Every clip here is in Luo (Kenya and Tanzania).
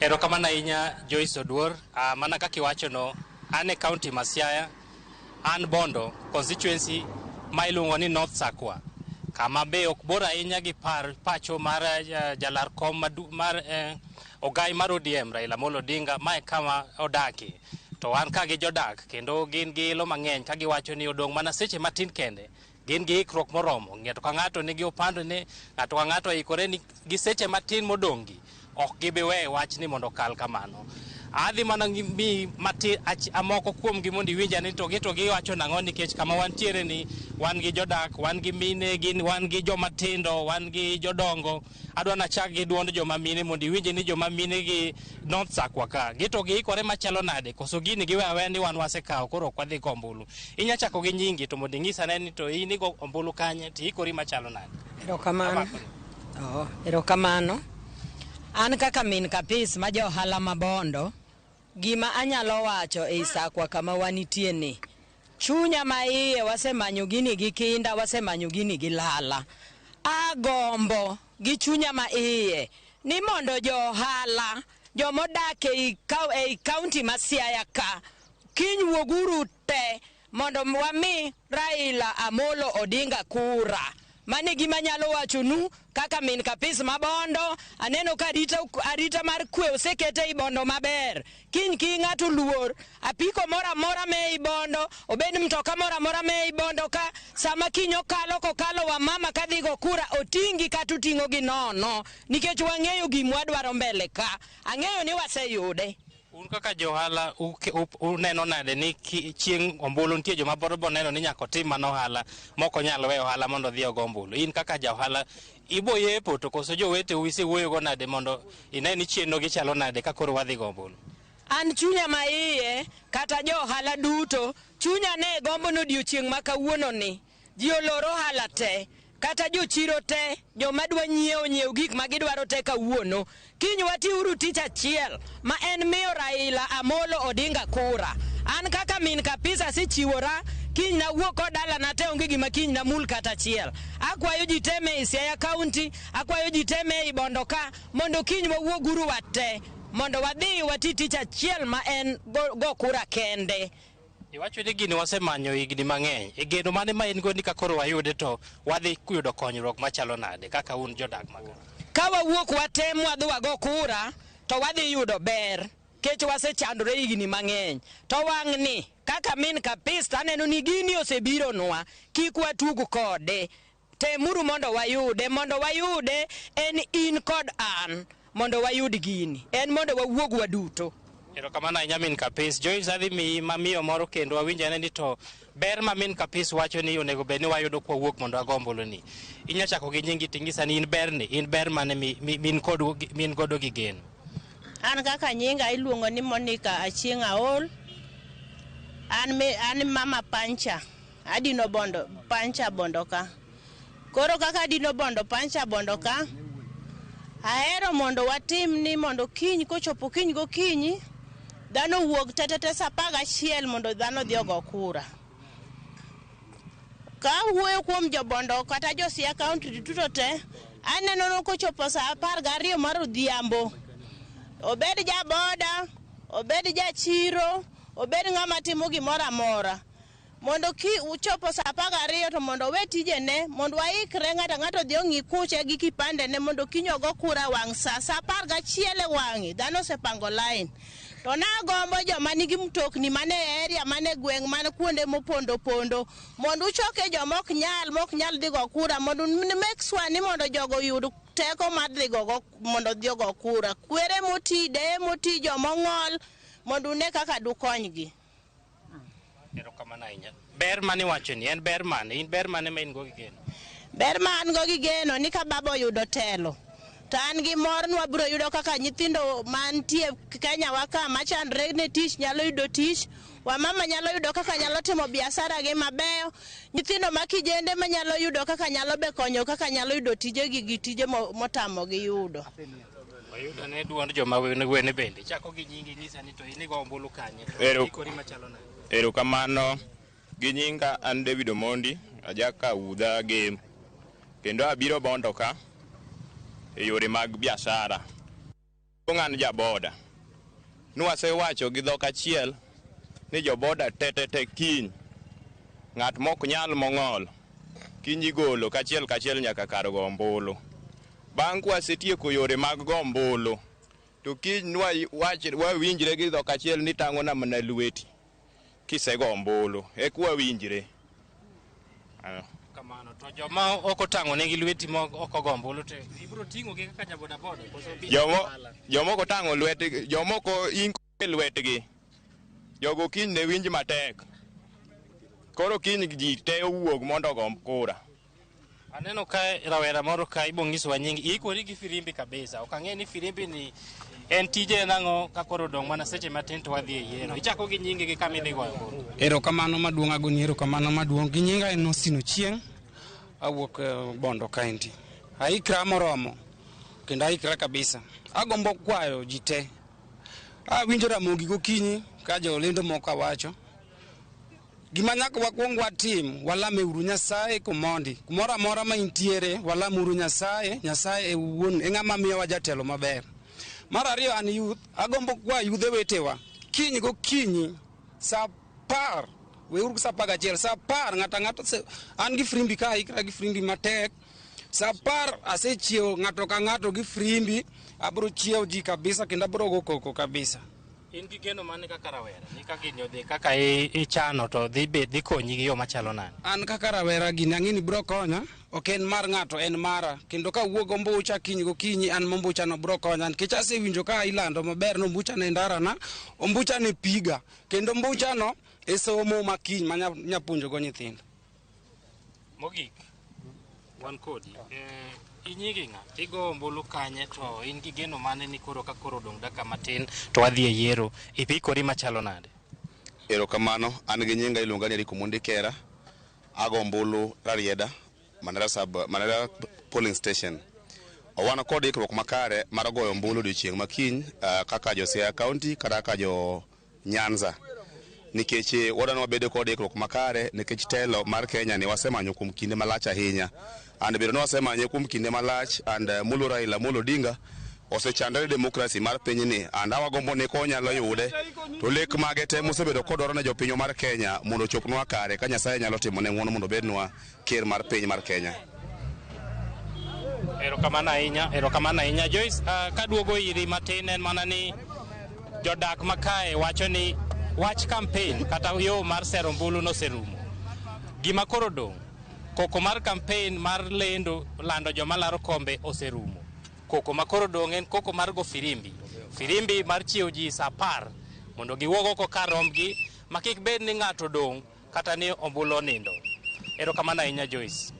Erokamano ahinya Joyce Oduor. Mana kaka iwachono, an e kaunti ma Siaya, an Bondo constituency ma iluongo ni North Sakwa, kama be ok bor ahinya gi pacho mar jalar kom mar ogai mar ODM Raila Amolo Odinga, ma e kama odaki. To wan ka gi jodak kendo gin gi ilo mang'eny ka giwacho ni odong' mana seche matin kende gin gi ikruok moromo. Ng'ato ka ng'ato nigi opandone, ng'ato ka ng'ato oikore ni gi seche matin modong' gi ok gibi we wach ni mondo kal kamano. Adhi mana mi mati amoko kuom gi mondo iwinja ni to giwacho nang'o, nikech kama wantiere ni wan gi jodak, wan gi mine, wan gi joma tindo, wan gi jodongo. Adwa nachak gi duond joma mine mondo iwinje ni joma mine gi North Sakwa ka gito giikore machalo nade, koso gini giwe awe ni wan wasekawo koro ok wadhi go ombulu. Inya chako gi nyingi to mondo ing'isa ne ni to in igo ombulu kanye to ikori machalo nade? Erokamano. An kaka min kapis ma jo ohala ma Bondo, gima anyalo wacho e Sakwa kama wanitie ni, chunya ma iye wasemanyo gini gi kinda, wasemanyo gini gi lala. Agombo gi chunya ma iye ni mondo jo ohala, jomodak e kaunti ma Siaya ka, kiny wuoguru te mondo wami Raila Amolo Odinga kura. Mane gima nyalo wacho nu kaka min kapis ma Bondo. Aneno ka arita mar kwe osekete i Bondo maber. Kiny ki ng'ato luor, apiko mora mora me i Bondo, obed mtoka mora mora me i Bondo ka, sama kiny kokalo wa mama kadhi go kura, otingi kata uting'o gi nono, nikech wang'eyo gima wadwaro mbele ka. Ang'eyo ni waseyude. Un kaka johala uneno nade ni chieng' ombulu nitie joma boro neno ni nyaka otim mana ohala moko nyalo weyo ohala mondo dhi ogo ombulu? In kaka johala ibo yepo to koso jowete uisi wuoyogo nade mondo ine ni chenro gichalo nade ka koro wadhi go ombulu? An chunya ma iye kata jo ohala duto, chunya ne gombo no odiochieng' ma kawuono ni ji oloro ohala te, kata jochiro te, joma dwa nyiewo gik ma gidwaro te kawuono. Kiny watiuru tich achiel ma en miyo Raila Amolo Odinga kura. An kaka min kapisa asechiwora, kiny na wuok ko dala na te onge gima kiny na mul kata achiel. Akwayo ji teme e Siaya County, akwayo ji teme e Bondo ka, mondo kiny wawuoguru wate, mondo wadhi wati tich achiel ma en go kura kende. Iwacho ni gini wasemanyo higni mang'eny. Igeno mane ma in go ni ka koro wayude to wadhi yudo konyruok machalo nade kaka un jodak maka? Ka wawuok watem wadhi wago kura to wadhi yudo ber, kech wasechandore higni mang'eny. To wang' ni kaka min kapis aneno ni gini osebiro nwa, kik watug kode. Temuru mondo wayude en in kod an, mondo wayud gini. En mondo wawuog waduto. Erokamano ahinya min kapis. Joyce, adhi mi mamiyo moro kendo awinjane ni to ber ma min kapis wacho ni onego bed ni wayudo kwawuok mondo wago ombulu ni. Inya chako gi nyingi ting'isa ni in ber mane min godo gi geno? An kaka nyinga iluongo ni Monica Achieng' Aol. An mama Pancha. Adino Bondo, Pancha Bondo ka. Koro kaka adino Bondo, Pancha Bondo ka, ahero mondo watim ni mondo kiny kochopo kiny go kinyi, dhano wuog tetete sa 11 mondo dhano dhi ogo kura. Ka wuoyo kuom jo Bondo kata jo Siaya County duto te, aneno kochopo sa 12 mar odhiambo, obed ja boda, obed ja chiro, obed ng'ama timo gimoro amora, mondo ki uchopo sa 12 to mondo we tijene, mondo waikre ng'ato dhi ong'i kuche gi kipande ne mondo kiny ogo kura wang' sa 11 wang'i, dhano osepango line. To nagombo joma nigi mtokni mane area mane gweng' mane kuonde mopondo mondo uchoke joma ok nyal dhi go kura, mondo make sure ni mondo jogo yud teko mar dhi go mondo dhi go kura. Kwere moti, deye moti, joma ong'ol, mondo une kaka dukonygi. Erokamano ahinya. Ber mane wacho ni en ber mane? In ber mane ma in go gi geno? Ber ma an go gi geno ni ka baba oyudo telo, to an gi mor ni wabiro yudo kaka nyithindo mantie Kenya waka machandre ne tich nyalo yudo tich, wamama nyalo yudo kaka nyalo timo biashara gi mabeyo, nyithindo makijende manyalo yudo kaka nyalo be konyo kaka nyalo yudo tije gi tije motamo gi yudo. Wayudo ne duond joma wene bende. Chako gi nyingi ng'isa ni to in go ombulu kanye? Ikori machalo nade? Erokamano gi nyinga, an David Omondi, ajaka udha game, kendo abiro Bondo ka e yore mag biashara. ng'an jaboda. Nwasewacho gi dhok achiel ni joboda te kiny. Ng'at mok nyal mong'ol. Kiny igolo kachiel nyaka kar go ombulu. Bang' kwasetieko yore mag go ombulu, to kiny wawinjre gi dhok achiel ni tang'ona mana lweti kisego ombulu. Kwawinjre. Kamano to joma ok otang'o negi lweti ma ok ogo ombulu to ibiro ting'o gi kaka jaboda boda. Joma ok otang'o lwetgi, joma ok ingo lwetgi, jogo kiny ne winj matek. Koro kiny ji te owuog mondo ogom kura. Aneno ka rawera moro ka ibo nyisowa nying ikori gi firimbi kabisa. Ok ang'e ni firimbi ni en tije nang'o ka koro dong' mana seche matin to wadhi e yiero. Ichako gi nyingi gi kama idhi goyo ombulu. Erokamano maduong' agoni erokamano maduong' gi nyinga en Osino Chieng'. Awuok Bondo County. Aikra moromo kendo aikra kabisa. Agombo kwayo ji te. Awinjo Ramogi gokinyi ka jolendo moko wacho. Gima nyaka wakwong watim, walame uru Nyasaye komondi. Kumoro amora ma intiere, walame uru Nyasaye, Nyasaye e wuon e ng'ama miyowa jatelo maber. Mar ariyo an youth, agombo kwa yudhe wetewa. Kiny gokinyi sa 10, weuru sa 11, sa 10 ng'ato an gi frimbi ka ikra gi frimbi matek. Sa 10 asechiewo ng'ato ka ng'ato gi frimbi, abro chiewo ji kabisa kendo abro go koko kabisa. In gi geno mane kaka rawera ni kaka idhi kaka ichano to dhi konyi gi yo machalo nade? An kaka rawera gini ang'ini bro konya, ok en mar ng'ato, en mara. Kendo ka wuog ombucha kiny gokinyi an mombucha no bro konya nikech asewinjo ka ilando maber no ombucha ne ndarana, ombucha ne piga kendo ombucha no e somo makiny ma nyapuonjo go nyithindo. Mogik wan kodi inyigi ng'a igo ombulu kanye to in gi geno mane ni koro ka koro dong' daka matin to wadhi e yiero ipikori machalo nade? Erokamano, an gi nyinga iluonga ni Eric Omondi Kera. Ago ombulu Rarieda, Manera polling station. Wan kod ikruok makare mar goyo ombulu odiochieng' makiny kaka jo Siaya County kata kaka jo Nyanza. Nikech wadano wabedo kod ikruok makare nikech telo mar Kenya ni wasemanyo kuom kinde malach ahinya. And bedo no wasemanye kuom kinde malach and Mulu Raila Molo Odinga osechandore demokrasi mar pinyni and awagombo ni konyalo yude to lek mage te mosebedo kodoro ne jopiny mar Kenya mondo chopnwa kare ka Nyasaye nyalo timo ne ng'wono mondo bednwa ker mar piny mar Kenya. Erokamano ahinya Joyce. Kaduogo iri matin en mana ni jodak makae wacho ni wach campaign kata yo mar sero ombulu noserumo. Gima koro dong' koko mar campaign mar lando joma laro kombe oserumo. Koko makoro dong' en koko mar go firimbi mar chiewo ji sa 10 mondo giwuog oko kar rombgi ma kik bed ni ng'ato dong' kata ni ombulu nindo. Erokamano ahinya Joyce.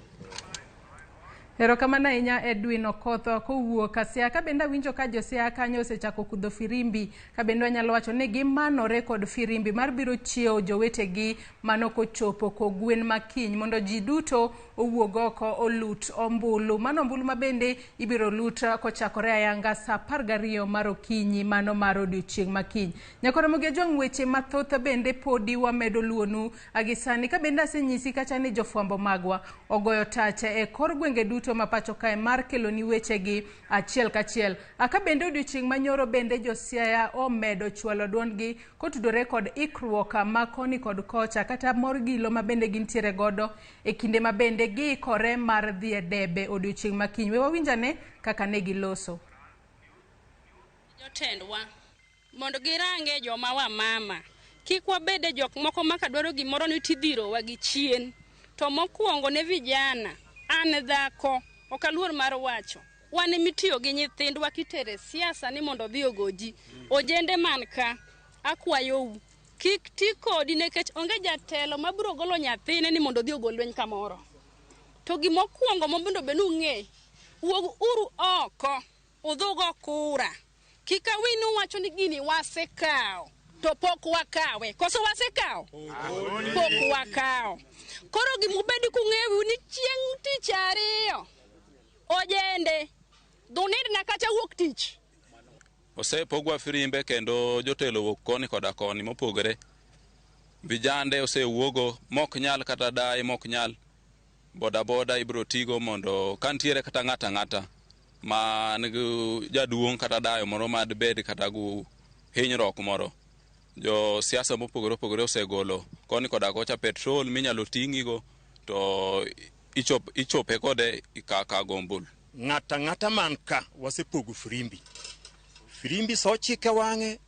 Erokamano ahinya Edwin Okotho kowuok Siaya. Ka bende awinjo ka jo Siaya kanyo osechako kudho firimbi, ka bende wanyalo wacho ni gimanore kod firimbi mar biro chiewo jowetegi mano kochopo kogwen makiny mondo ji duto owuog oko olut ombulu. Mano ombulu ma bende ibiro lut kochakore ayanga sa 12 mar okinyi mano mar odiochieng' makiny. Nyakoro moge jong' weche mathoth bende podi wamedo luonu agisani. Ka bende asenyisi kacha ni jofwambo magwa ogoyo tache e kor gwenge duto mapacho kae mar kelo ni wechegi achiel kachiel. Aka bende odiochieng' manyoro bende jo Siaya omedo chwalo duondgi kotudore kod ikruok ma koni kod kocha kata mor gilo ma bende gintiere godo e kinde ma bende giikore mar dhi e debe odiochieng' makiny. We wawinjane kaka ne giloso. Jotendwa mondo girange joma wa mama kik wabede jok moko maka dwaro gimoro ni tidhiro wa gi chien. To mokuongo ne vijana an dhako okaluor mar wacho wan mitiyo gi nyithindwa kitere siasa ni mondo dhi ogoji ojende man ka akwayo kik ti kodi nekech onge jatelo mabiro golo nyathine ni mondo dhi ogol lweny kamoro. To gimokuongo mondo benu ng'e wuog uru oko udhugo kura kika winu wacho ni gini wasekao to pok wakawe koso wasekao pok wakao. Koro gimubedi kung'ewu ni chieng' tich ariyo ojende dhunid na kacha wuok tich osepogwa firimbe kendo jotelo wuok koni koda koni mopogore. Vijande osewuogo mok nyal kata dai mok nyal boda ibro tigo mondo kantiere kata ng'ata ma nigi jaduong' kata dayo moro mad bed kata gu hinyruok moro. Jo siasa mopogore opogore osegolo koni koda kocha petrol minyalo ting'igo to ichope kode ka gombul. Ng'ata man ka wasepogo firimbi so chike wang'e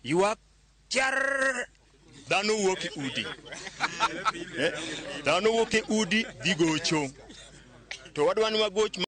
ywak tiar dhano wuok e udi dhano wuok e udi dhi gocho to wadwani wagoch